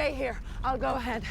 stay here. I'll go ahead.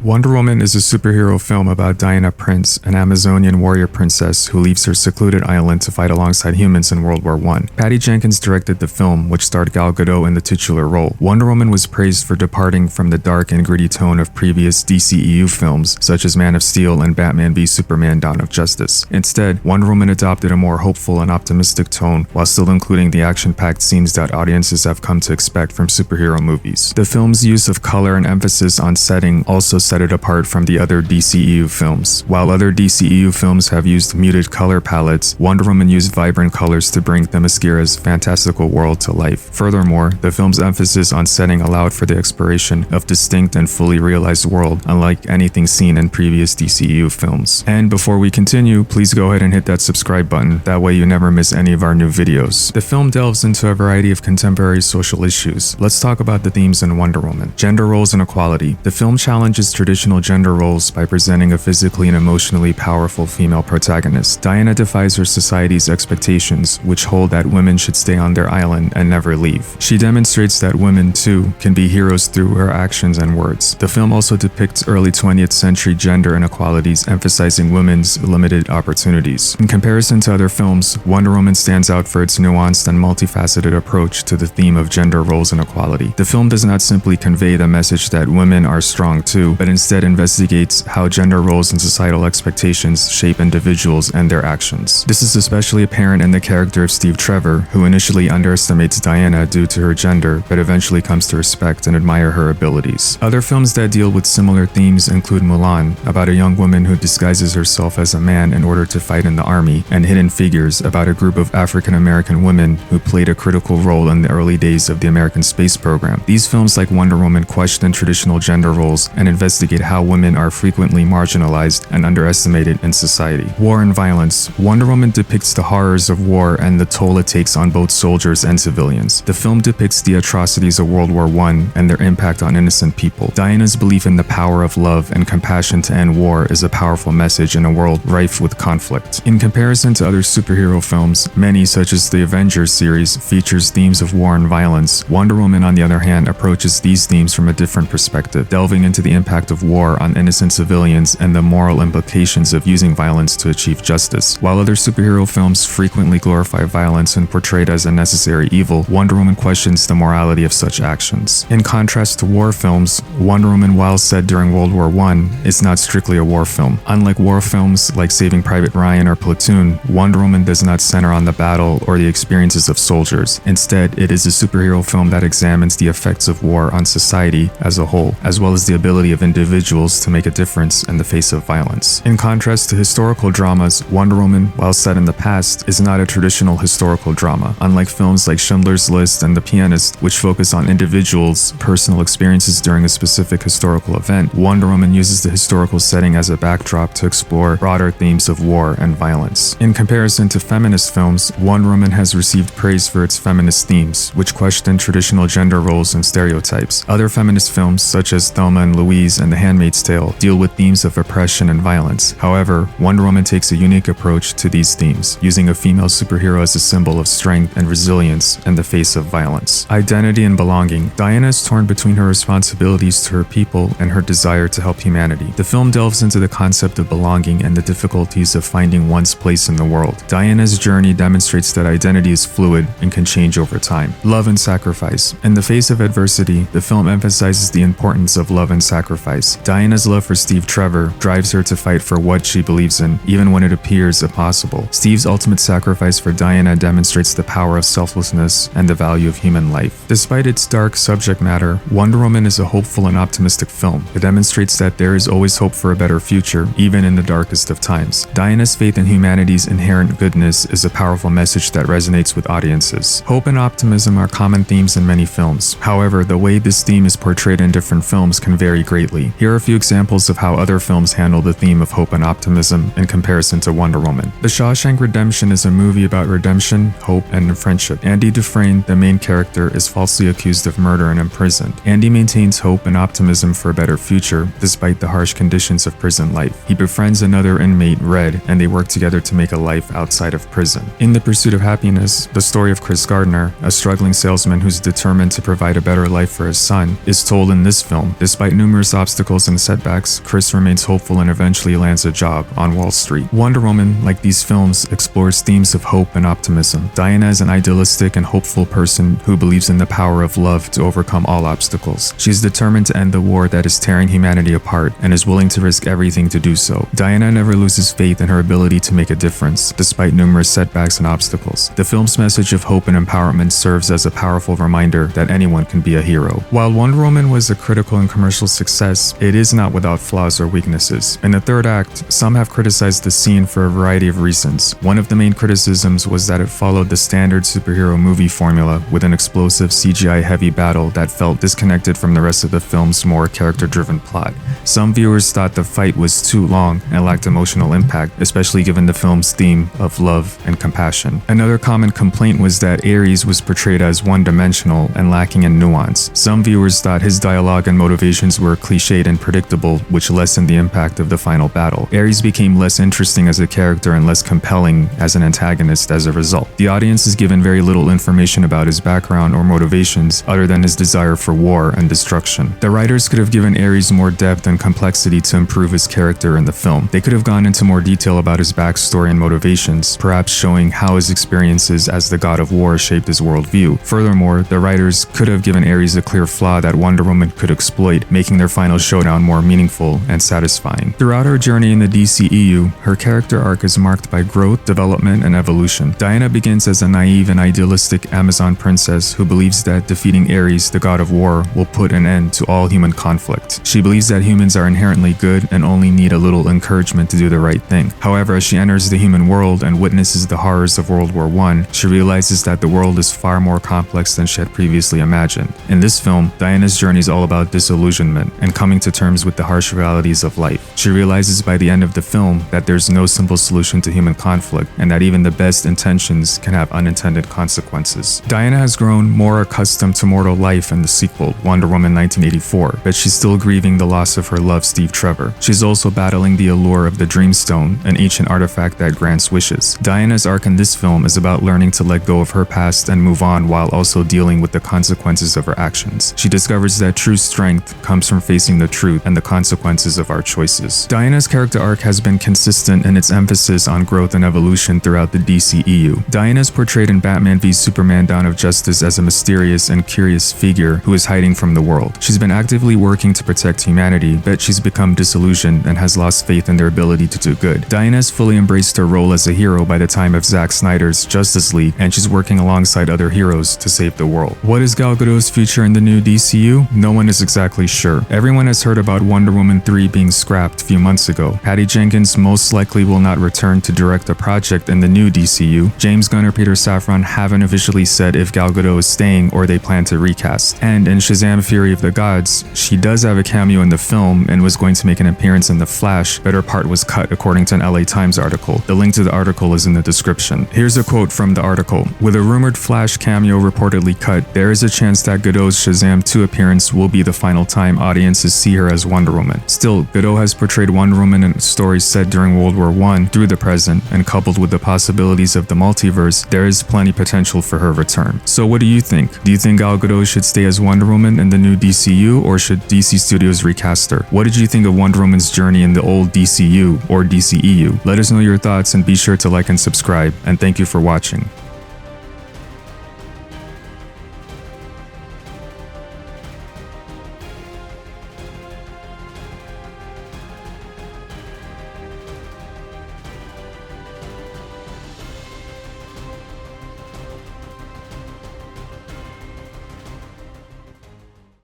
Wonder Woman is a superhero film about Diana Prince, an Amazonian warrior princess who leaves her secluded island to fight alongside humans in World War I. Patty Jenkins directed the film, which starred Gal Gadot in the titular role. Wonder Woman was praised for departing from the dark and gritty tone of previous DCEU films, such as Man of Steel and Batman v Superman: Dawn of Justice. Instead, Wonder Woman adopted a more hopeful and optimistic tone, while still including the action-packed scenes that audiences have come to expect from superhero movies. The film's use of color and emphasis on setting also set it apart from the other DCEU films. While other DCEU films have used muted color palettes, Wonder Woman used vibrant colors to bring Themyscira's fantastical world to life. Furthermore, the film's emphasis on setting allowed for the exploration of distinct and fully realized world, unlike anything seen in previous DCEU films. And before we continue, please go ahead and hit that subscribe button, that way you never miss any of our new videos. The film delves into a variety of contemporary social issues. Let's talk about the themes in Wonder Woman. Gender roles and equality. The film challenges traditional gender roles by presenting a physically and emotionally powerful female protagonist. Diana defies her society's expectations, which hold that women should stay on their island and never leave. She demonstrates that women, too, can be heroes through her actions and words. The film also depicts early 20th century gender inequalities, emphasizing women's limited opportunities. In comparison to other films, Wonder Woman stands out for its nuanced and multifaceted approach to the theme of gender roles and equality. The film does not simply convey the message that women are strong too, but instead investigates how gender roles and societal expectations shape individuals and their actions. This is especially apparent in the character of Steve Trevor, who initially underestimates Diana due to her gender, but eventually comes to respect and admire her abilities. Other films that deal with similar themes include Mulan, about a young woman who disguises herself as a man in order to fight in the army, and Hidden Figures, about a group of African American women who played a critical role in the early days of the American space program. These films, like Wonder Woman, question traditional gender roles and investigate how women are frequently marginalized and underestimated in society. War and violence. Wonder Woman depicts the horrors of war and the toll it takes on both soldiers and civilians. The film depicts the atrocities of World War I and their impact on innocent people. Diana's belief in the power of love and compassion to end war is a powerful message in a world rife with conflict. In comparison to other superhero films, many, such as the Avengers series, features themes of war and violence. Wonder Woman, on the other hand, approaches these themes from a different perspective, delving into the impact of war on innocent civilians and the moral implications of using violence to achieve justice. While other superhero films frequently glorify violence and portray it as a necessary evil, Wonder Woman questions the morality of such actions. In contrast to war films, Wonder Woman, while set during World War I, is not strictly a war film. Unlike war films like Saving Private Ryan or Platoon, Wonder Woman does not center on the battle or the experiences of soldiers. Instead, it is a superhero film that examines the effects of war on society as a whole, as well as the ability of individuals to make a difference in the face of violence. In contrast to historical dramas, Wonder Woman, while set in the past, is not a traditional historical drama. Unlike films like Schindler's List and The Pianist, which focus on individuals' personal experiences during a specific historical event, Wonder Woman uses the historical setting as a backdrop to explore broader themes of war and violence. In comparison to feminist films, Wonder Woman has received praise for its feminist themes, which question traditional gender roles and stereotypes. Other feminist films, such as Thelma and Louise and The Handmaid's Tale, deal with themes of oppression and violence. However, Wonder Woman takes a unique approach to these themes, using a female superhero as a symbol of strength and resilience in the face of violence. Identity and belonging. Diana is torn between her responsibilities to her people and her desire to help humanity. The film delves into the concept of belonging and the difficulties of finding one's place in the world. Diana's journey demonstrates that identity is fluid and can change over time. Love and sacrifice. In the face of adversity, the film emphasizes the importance of love and sacrifice. Diana's love for Steve Trevor drives her to fight for what she believes in, even when it appears impossible. Steve's ultimate sacrifice for Diana demonstrates the power of selflessness and the value of human life. Despite its dark subject matter, Wonder Woman is a hopeful and optimistic film. It demonstrates that there is always hope for a better future, even in the darkest of times. Diana's faith in humanity's inherent goodness is a powerful message that resonates with audiences. Hope and optimism are common themes in many films. However, the way this theme is portrayed in different films can vary greatly. differently. Here are a few examples of how other films handle the theme of hope and optimism in comparison to Wonder Woman. The Shawshank Redemption is a movie about redemption, hope, and friendship. Andy Dufresne, the main character, is falsely accused of murder and imprisoned. Andy maintains hope and optimism for a better future, despite the harsh conditions of prison life. He befriends another inmate, Red, and they work together to make a life outside of prison. In The Pursuit of Happiness, the story of Chris Gardner, a struggling salesman who's determined to provide a better life for his son, is told in this film. Despite numerous obstacles and setbacks, Chris remains hopeful and eventually lands a job on Wall Street. Wonder Woman, like these films, explores themes of hope and optimism. Diana is an idealistic and hopeful person who believes in the power of love to overcome all obstacles. She is determined to end the war that is tearing humanity apart and is willing to risk everything to do so. Diana never loses faith in her ability to make a difference, despite numerous setbacks and obstacles. The film's message of hope and empowerment serves as a powerful reminder that anyone can be a hero. While Wonder Woman was a critical and commercial success, it is not without flaws or weaknesses. In the third act, some have criticized the scene for a variety of reasons. One of the main criticisms was that it followed the standard superhero movie formula with an explosive CGI-heavy battle that felt disconnected from the rest of the film's more character-driven plot. Some viewers thought the fight was too long and lacked emotional impact, especially given the film's theme of love and compassion. Another common complaint was that Ares was portrayed as one-dimensional and lacking in nuance. Some viewers thought his dialogue and motivations were cliched and predictable, which lessened the impact of the final battle. Ares became less interesting as a character and less compelling as an antagonist as a result. The audience is given very little information about his background or motivations other than his desire for war and destruction. The writers could have given Ares more depth and complexity to improve his character in the film. They could have gone into more detail about his backstory and motivations, perhaps showing how his experiences as the god of war shaped his worldview. Furthermore, the writers could have given Ares a clear flaw that Wonder Woman could exploit, making their final showdown more meaningful and satisfying. Throughout her journey in the DCEU, her character arc is marked by growth, development, and evolution. Diana begins as a naive and idealistic Amazon princess who believes that defeating Ares, the god of war, will put an end to all human conflict. She believes that humans are inherently good and only need a little encouragement to do the right thing. However, as she enters the human world and witnesses the horrors of World War I, she realizes that the world is far more complex than she had previously imagined. In this film, Diana's journey is all about disillusionment and coming to terms with the harsh realities of life. She realizes by the end of the film that there's no simple solution to human conflict and that even the best intentions can have unintended consequences. Diana has grown more accustomed to mortal life in the sequel, Wonder Woman 1984, but she's still grieving the loss of her love, Steve Trevor. She's also battling the allure of the Dreamstone, an ancient artifact that grants wishes. Diana's arc in this film is about learning to let go of her past and move on while also dealing with the consequences of her actions. She discovers that true strength comes from facing the truth and the consequences of our choices. Diana's character arc has been consistent in its emphasis on growth and evolution throughout the DCEU. Diana is portrayed in Batman v Superman: Dawn of Justice as a mysterious and curious figure who is hiding from the world. She's been actively working to protect humanity, but she's become disillusioned and has lost faith in their ability to do good. Diana has fully embraced her role as a hero by the time of Zack Snyder's Justice League, and she's working alongside other heroes to save the world. What is Gal Gadot's future in the new DCU? No one is exactly sure. Everyone has heard about Wonder Woman 3 being scrapped a few months ago. Patty Jenkins most likely will not return to direct a project in the new DCU. James Gunn or Peter Safran haven't officially said if Gal Gadot is staying or they plan to recast. And in Shazam: Fury of the Gods, she does have a cameo in the film and was going to make an appearance in The Flash, but her part was cut according to an LA Times article. The link to the article is in the description. Here's a quote from the article. With a rumored Flash cameo reportedly cut, there is a chance that Gadot's Shazam 2 appearance will be the final time audiences see her as Wonder Woman. Still, Gadot has portrayed Wonder Woman in stories set during World War I through the present, and coupled with the possibilities of the multiverse, there is plenty potential for her return. So what do you think? Do you think Gal Gadot should stay as Wonder Woman in the new DCU, or should DC Studios recast her? What did you think of Wonder Woman's journey in the old DCU or DCEU? Let us know your thoughts and be sure to like and subscribe, and thank you for watching.